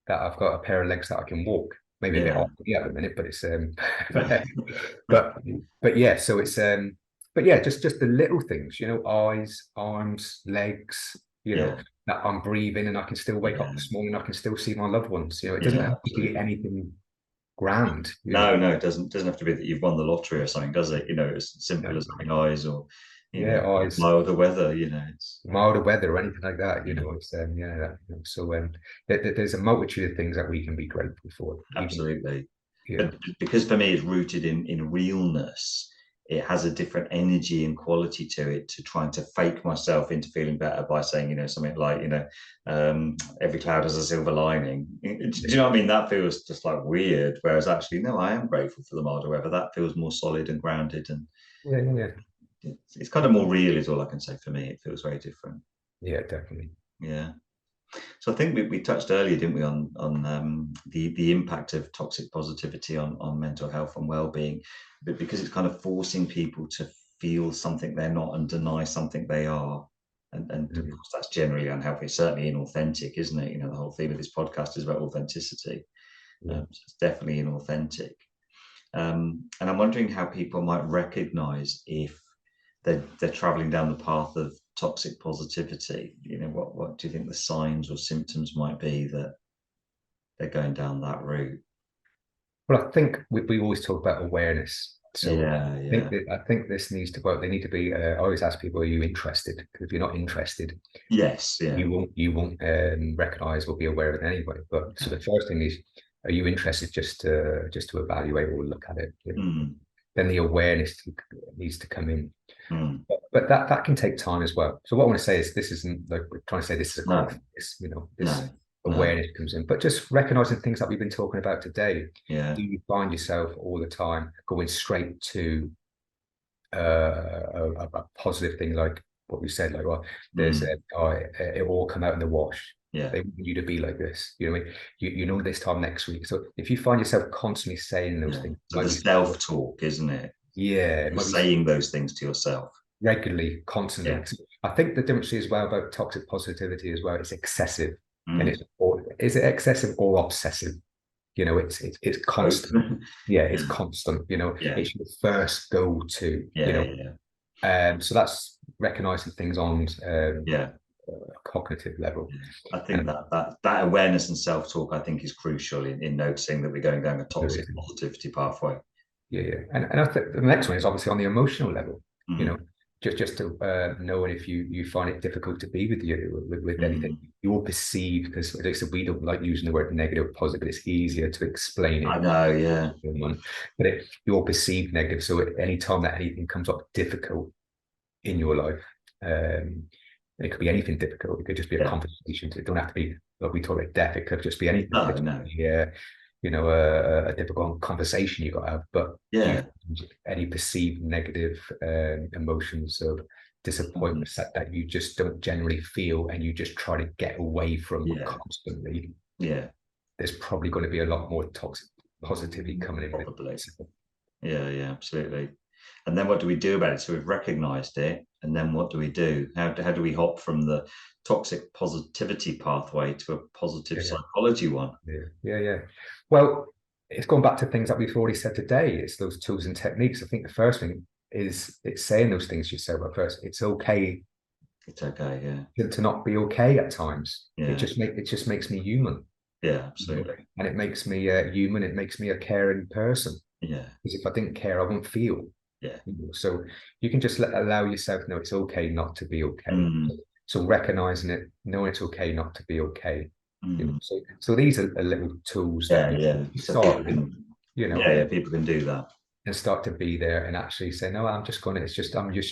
that I've got a pair of legs that I can walk. Maybe a bit Yeah. off at the minute, but it's but but yeah, so it's but yeah, just the little things, eyes, arms, legs, Yeah, that I'm breathing and I can still wake up yeah, this morning, I can still see my loved ones. It doesn't yeah, have to be absolutely. anything grand, No, no, it doesn't have to be that you've won the lottery or something, does it? You know, as simple No. as having eyes or, you know, Yeah, eyes, milder weather, you know, it's milder weather or anything like that, yeah, it's so there's a multitude of things that we can be grateful for, even absolutely. yeah. But because for me it's rooted in realness, it has a different energy and quality to it, to trying to fake myself into feeling better by saying, you know, something like, you know, every cloud has a silver lining. Do you know what I mean? That feels just like weird. Whereas actually, no, I am grateful for the milder weather. That feels more solid and grounded, and Yeah, yeah, yeah. it's kind of more real, is all I can say for me. It feels very different. Yeah, definitely. Yeah. So I think we touched earlier, didn't we, on the impact of toxic positivity on mental health and well-being, but because it's kind of forcing people to feel something they're not and deny something they are, and of Mhm. course that's generally unhealthy, certainly inauthentic, isn't it? You know, the whole theme of this podcast is about authenticity, Yeah. so it's definitely inauthentic. And I'm wondering how people might recognize if they're traveling down the path of toxic positivity. You know, what do you think the signs or symptoms might be that they're going down that route? Well, I think we always talk about awareness. So Yeah, yeah. I think this needs to work. They need to be. I always ask people, "Are you interested?" Because if you're not interested, Yes, yeah. you won't recognize or be aware of it anyway. But so the first thing is, are you interested just to evaluate or look at it? Mm, Then the awareness needs to come in. mm. But that can take time as well. So what I want to say is this isn't like we're trying to say this is a quick No, fix, this no, no. awareness comes in, but just recognizing things that we've been talking about today. Yeah. Do you find yourself all the time going straight to a positive thing like what we said, like, well, there's Mm, it will all come out in the wash. yeah. They want you to be like this. You know what I mean? You know this time next week. So if you find yourself constantly saying those Yeah. things, So the maybe self-talk, isn't it? yeah, it You're might be saying those things to yourself. regularly, constantly. Yeah. I think the difference as well about toxic positivity as well, it's excessive. And Mm. is it excessive or obsessive? It's Both. constant. Yeah, it's Yeah. constant. Yeah. It's your first go to, Yeah. Yeah. so recognizing things on Yeah. a cognitive level. Yeah. I think And that awareness and self-talk, I think, is crucial in noticing that we're going down a toxic positivity pathway. yeah, yeah. And I think the next one is obviously on the emotional level, you know, Mm. just to know if you find it difficult to be with you with anything, Mm. you're perceived, because like I said, we don't like using the word negative, positive, but it's easier to explain I it. know, yeah. But you're perceived negative. So at any time that anything comes up difficult in your life, it could be anything difficult. It could just be a Yeah. conversation. It don't have to be like we talk about death. It could just be anything. It No, could just no. be, you know, a difficult conversation you got to have. But do you Yeah. find any perceived negative emotions of Mhm. disappointment that you just don't generally feel and you just try to get away from Yeah. constantly? Yeah. There's probably going to be a lot more toxic positivity coming in with Probably. it. Yeah, yeah, absolutely. And then what do we do about it? So we've recognized it, and then what do we do? How do we hop from the toxic positivity pathway to a positive Yeah. psychology one? Yeah, yeah, yeah. Well, it's gone back to things that we've already said today. It's those tools and techniques. I think the first thing is it's saying those things you said. But first, it's okay It's okay, yeah. to not be okay at times. Yeah, It just makes me human, yeah, you know? absolutely. And it makes me human. It makes me a caring person. Yeah, Because if I didn't care, I wouldn't feel. yeah. So you can just allow yourself know it's okay not to be okay. Mm, So recognizing it, knowing it's okay not to be okay. mm. So these are little tools that Yeah, yeah. you So people start with, can, you know, yeah, yeah, people can do that. and start to be there and actually say, no, I'm just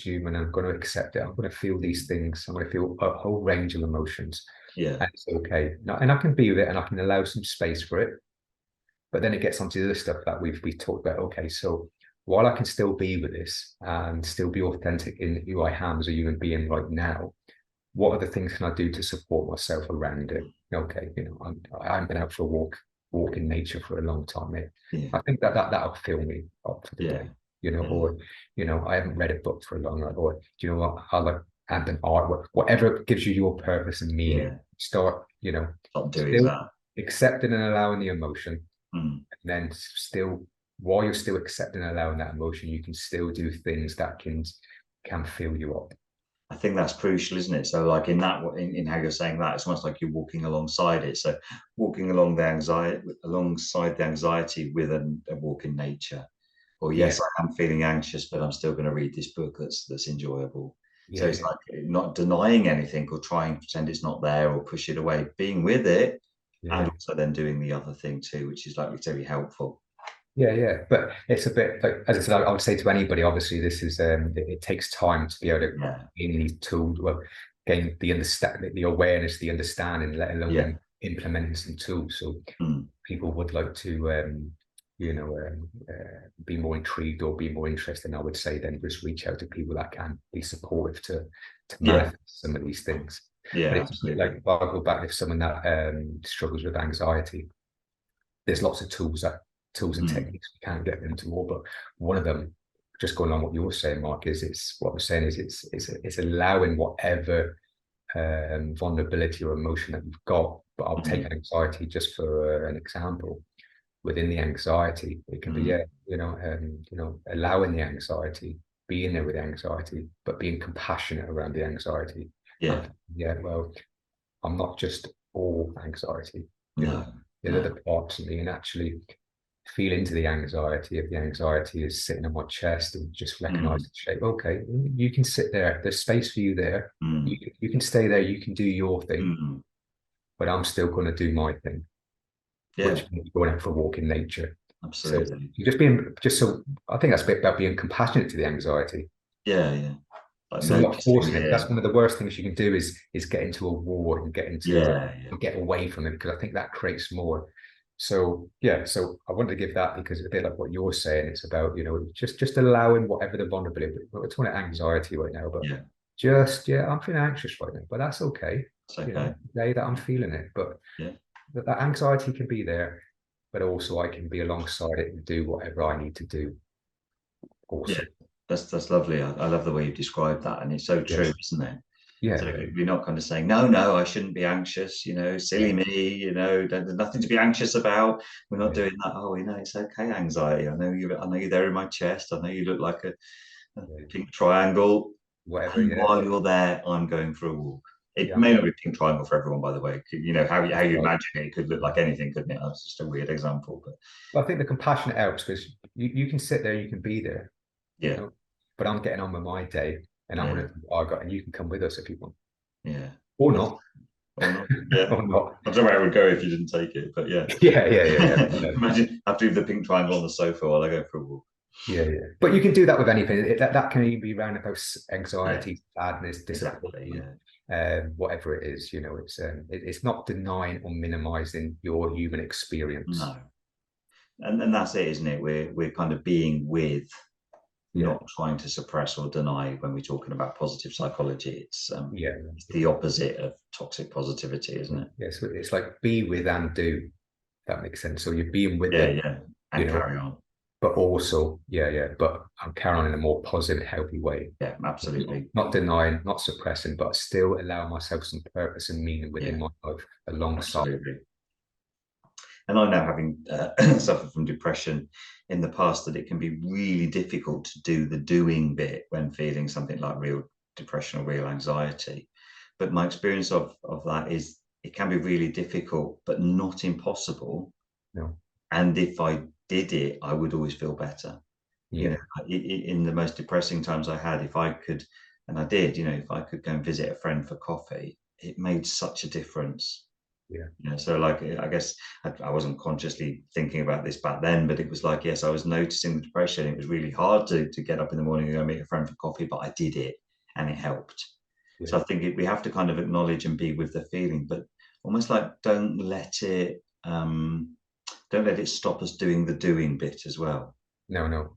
human. I'm going to accept it. I'm going to feel these things. I'm going to feel a whole range of emotions. Yeah, And it's okay. And I can be with it and I can allow some space for it. But then it gets onto the other stuff that we've talked about. Okay, so while I can still be with this and still be authentic in who I am as a human being right now, what other things can I do to support myself around it? Okay, I haven't been out for a walk in nature for a long time, mate. yeah, I think that'll fill me up for the yeah, day, yeah, or I haven't read a book for a long time, or do you know what? I like and an artwork, whatever gives you your purpose and meaning. yeah. Start, Stop doing still that. accepting and allowing the emotion, Mm. and then still, while you're still accepting and allowing that emotion, you can still do things that can fill you up. I think that's crucial, isn't it? So, like in that, in how you're saying that, it's almost like you're walking alongside it. So, walking along the anxiety, alongside the anxiety with a walk in nature. Or Yeah, yes, I am feeling anxious, but I'm still going to read this book that's enjoyable. So it's yeah, like not denying anything or trying to pretend it's not there or push it away, being with it, and yeah. also then doing the other thing too, which is like very helpful. Yeah, yeah, but it's a bit like, as I said, I would say to anybody, obviously, this is it takes time to be able to Yeah, gain these tools, well, gain the awareness, the understanding, let alone yeah, then implementing some tools. So mm, people would like to, be more intrigued or be more interested. I would say then just reach out to people that can be supportive to yeah, manifest some of these things. But yeah, it's like absolutely. if I go back, if someone that struggles with anxiety, there's lots of tools and Mm, techniques we can get into more, but one of them, just going on what you were saying, Mark, is it's what we're saying is it's allowing whatever vulnerability or emotion that you've got. But I'll take mm, an anxiety just for an example. Within the anxiety, it can be mm, allowing the anxiety, being there with the anxiety, but being compassionate around the anxiety. yeah, And yeah, well, I'm not just all anxiety, you know. no, The no, other parts of me, and actually feel into the anxiety. If the anxiety is sitting on my chest, and just recognize mm, the shape. Okay, you can sit there. There's space for you there. mm, You can stay there. You can do your thing, mm, but I'm still going to do my thing, yeah, which means going out for a walk in nature. So absolutely. just so I think that's a bit about being compassionate to the anxiety. Yeah, yeah. Like So not noticing, forcing it. yeah, That's one of the worst things you can do is get into a war and yeah, yeah, get away from it, because I think that creates more. So yeah, so I wanted to give that because it's a bit like what you're saying. It's about, just allowing whatever the vulnerability. We're talking about anxiety right now, but yeah. just yeah, I'm feeling anxious right now, but that's okay. It's okay. Day that I'm feeling it, but Yeah, that anxiety can be there, but also I can be alongside it and do whatever I need to do. yeah. Also, That's lovely. I love the way you've described that, and it's so yeah, true, isn't it? So yeah, we're not kind of saying, no, no, I shouldn't be anxious, silly yeah, me, there's nothing to be anxious about. We're not yeah, doing that. Oh, it's okay, anxiety. I know you're there in my chest. I know you look like a yeah, pink triangle. whatever. And Yeah, while you're there, I'm going for a walk. It yeah. may not be pink triangle for everyone, by the way. You know how you Right. imagine it could look like anything, couldn't it? That's just a weird example, but Well, I think the compassionate helps because you can sit there, you can be there, you yeah, know, but I'm getting on with my day and I'm yeah, going to do what I got, and you can come with us if you want, yeah. or not, Or not. Yeah. or not. I don't know where I would go if you didn't take it, but yeah. Yeah. You know, Imagine I have to leave the pink triangle on the sofa while I go for a walk. yeah. But you can do that with anything. That can even be around about Yeah, anxiety, sadness, exactly. disappointment, Yeah. whatever it is. You know, it's not denying or minimizing your human experience. No. And that's it, isn't it? We're kind of being with, Yeah, not trying to suppress or deny when we're talking about positive psychology. yeah, It's the opposite of toxic positivity, isn't it? yeah. So it's like be with and do. If that makes sense. So you're being with Yeah, them, yeah. you And know, carry on. but also, but I'm carrying on in a more positive, healthy way. Yeah, absolutely. Not denying, not suppressing, but still allow myself some purpose and meaning within Yeah, my life alongside. absolutely. And I know, having suffered from depression in the past, that it can be really difficult to do the doing bit when feeling something like real depression or real anxiety. But my experience of that is it can be really difficult, but not impossible. No, And if I did it, I would always feel better. You know, yeah, in the most depressing times I had, if I could, and I did, if I could go and visit a friend for coffee, it made such a difference. yeah, So like, I guess I wasn't consciously thinking about this back then, but it was like, yes, I was noticing the depression. It was really hard to get up in the morning and go meet a friend for coffee, but I did it and it helped. So yeah. I think we have to kind of acknowledge and be with the feeling, but almost like don't let it stop us doing the doing bit as well. No.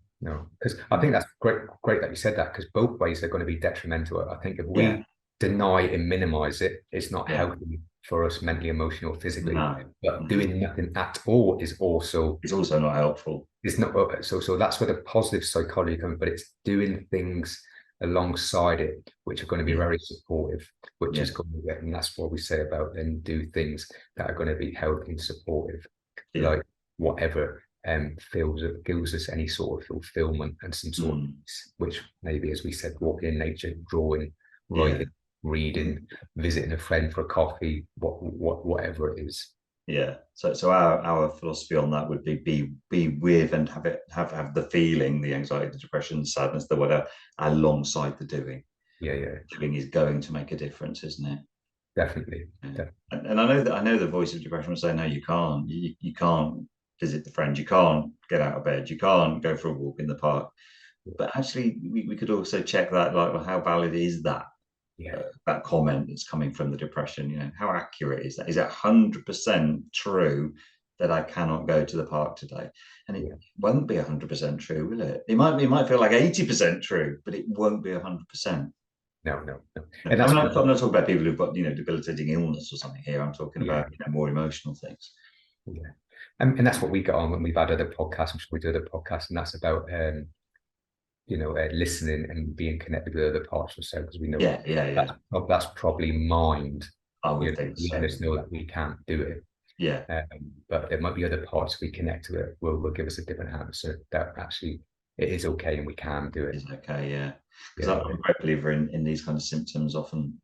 Because I think that's great that you said that, because both ways are going to be detrimental. I think if Yeah, we deny and minimize it, it's not yeah, healthy for us mentally, emotionally, or physically. no, But no. doing nothing at all is also It's also not helpful. it's not so that's where the positive psychology comes, but it's doing things alongside it which are going to be Yeah, very supportive, which yeah, is going to get, and that's what we say about then do things that are going to be healthy and supportive, yeah. like whatever feels it gives us any sort of fulfillment and some sort of Mm, peace, which maybe, as we said, walking in nature, drawing, yeah. writing, reading, visiting a friend for a coffee, whatever it is. Yeah. So our philosophy on that would be with and have the feeling, the anxiety, the depression, the sadness, the whatever, alongside the doing. Yeah, Doing is going to make a difference, isn't it? definitely. Yeah. And I know the voice of depression will say, no, you can't. You can't visit the friend. You can't get out of bed. You can't go for a walk in the park. But actually, we could also check that, like, well, how valid is that? Yeah, That comment that's coming from the depression, how accurate is that? Is it 100% true that I cannot go to the park today? And it yeah. won't be 100% true, will it? It might feel like 80% true, but it won't be 100%. No. No, And I'm that's not, I'm not talking about people who've got, debilitating illness or something here. I'm talking yeah, about, more emotional things. yeah. And that's what we got on when we've had other podcasts. I'm sure we do other podcasts, and that's about listening and being connected with other parts of ourselves, because we know Yeah, yeah, yeah. that's probably mind, I would think letting so. us know that we can't do it. Yeah. But there might be other parts we connect to it will give us a different answer that actually it is okay and we can do it. Is okay, yeah. Because Yeah, I'm a great believer in these kind of symptoms often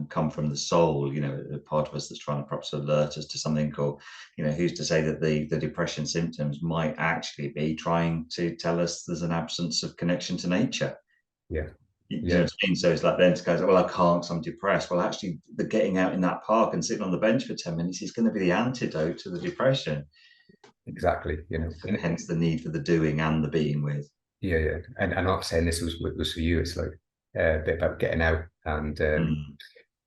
come from the soul, a part of us that's trying to perhaps alert us to something, or, who's to say that the depression symptoms might actually be trying to tell us there's an absence of connection to nature. yeah, You know yeah, what I mean? So it's like then to go, well, I can't because I'm depressed. Well, actually, the getting out in that park and sitting on the bench for 10 minutes is going to be the antidote to the depression. exactly. Hence the need for the doing and the being with. Yeah. And I'm not saying this was for you. It's like a bit about getting out, Mm,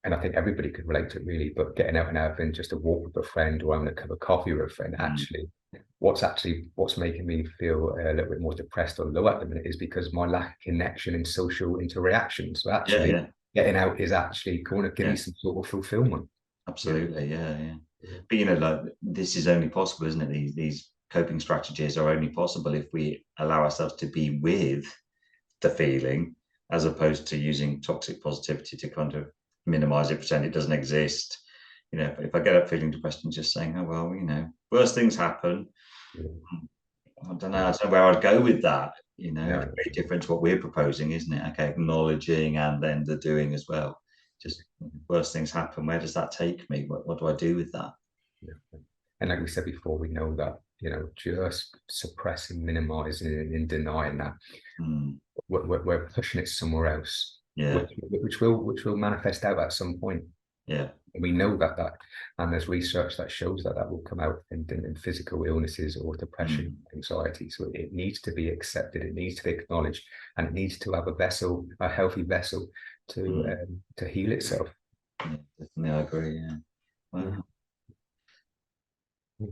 and I think everybody could relate to it really. But getting out and having just a walk with a friend or having a cup of coffee with a friend, mm, what's making me feel a little bit more depressed or low at the minute is because my lack of connection and social interaction. So yeah, actually, yeah, getting out is actually going to give me yeah. some sort of fulfillment. You know, Absolutely, yeah, yeah. But like this is only possible, isn't it? These coping strategies are only possible if we allow ourselves to be with the feeling, as opposed to using toxic positivity to kind of minimize it, pretend it doesn't exist. If I get up feeling depressed and just saying, oh well, worse things happen. yeah, I don't know where I'd go with that. You know, Yeah. it's very different to what we're proposing, isn't it? Okay, acknowledging and then the doing as well. Just worse things happen. Where does that take me? What do I do with that? Yeah. And like we said before, we know that, just suppressing, minimizing, and denying that, we're pushing it somewhere else, Yeah, which will manifest out at some point. yeah. We know that, and there's research that shows that will come out in physical illnesses or depression, anxiety. So it needs to be accepted, it needs to be acknowledged, and it needs to have a healthy vessel to heal itself. Yeah, definitely, I agree. Yeah. Wow. Yeah.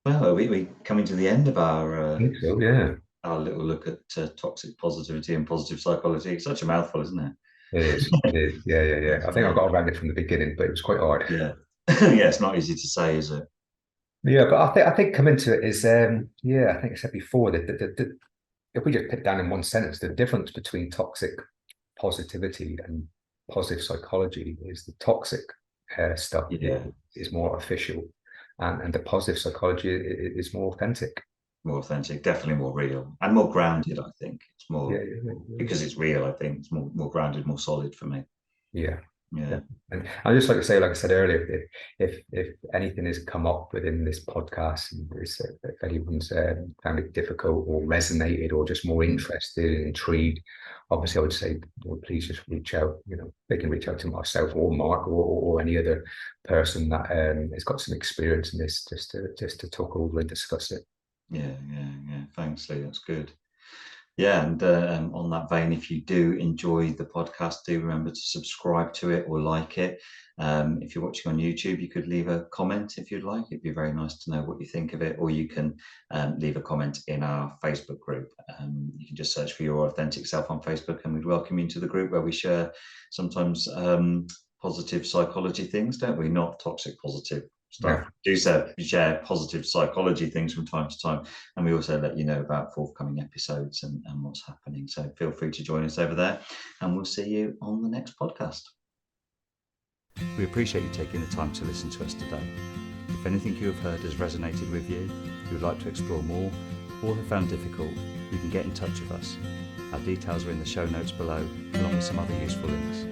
Well, we coming to the end of I think so, yeah. our little look at toxic positivity and positive psychology. It's such a mouthful, isn't it? It is. It is. Yeah. I think I got around it from the beginning, but it was quite hard. Yeah. Yeah, it's not easy to say, is it? Yeah, but I think coming to it is I think I said before that if we just put it down in one sentence, the difference between toxic positivity and positive psychology is the toxic stuff Yeah. is more official, and the positive psychology is more authentic. More authentic, definitely more real and more grounded, I think. It's more Yeah. because it's real, I think it's more grounded, more solid for me. Yeah. Yeah. And I just like to say, like I said earlier, if anything has come up within this podcast, and if anyone's found it difficult or resonated or just more interested and intrigued, obviously I would say, well, please just reach out. They can reach out to myself or Mark or any other person that has got some experience in this, just to talk over and discuss it. Yeah. Thanks, Lee. That's good. Yeah, and on that vein, if you do enjoy the podcast, do remember to subscribe to it or like it. If you're watching on YouTube, you could leave a comment if you'd like. It'd be very nice to know what you think of it, or you can leave a comment in our Facebook group. You can just search for Your Authentic Self on Facebook, and we'd welcome you into the group where we share sometimes positive psychology things, don't we? Not toxic positive stuff. Yeah. We share positive psychology things from time to time, and we also let you know about forthcoming episodes and what's happening. So feel free to join us over there, and we'll see you on the next podcast. We appreciate you taking the time to listen to us today. If anything you have heard has resonated with you, you would like to explore more, or have found difficult, you can get in touch with us. Our details are in the show notes below, along with some other useful links.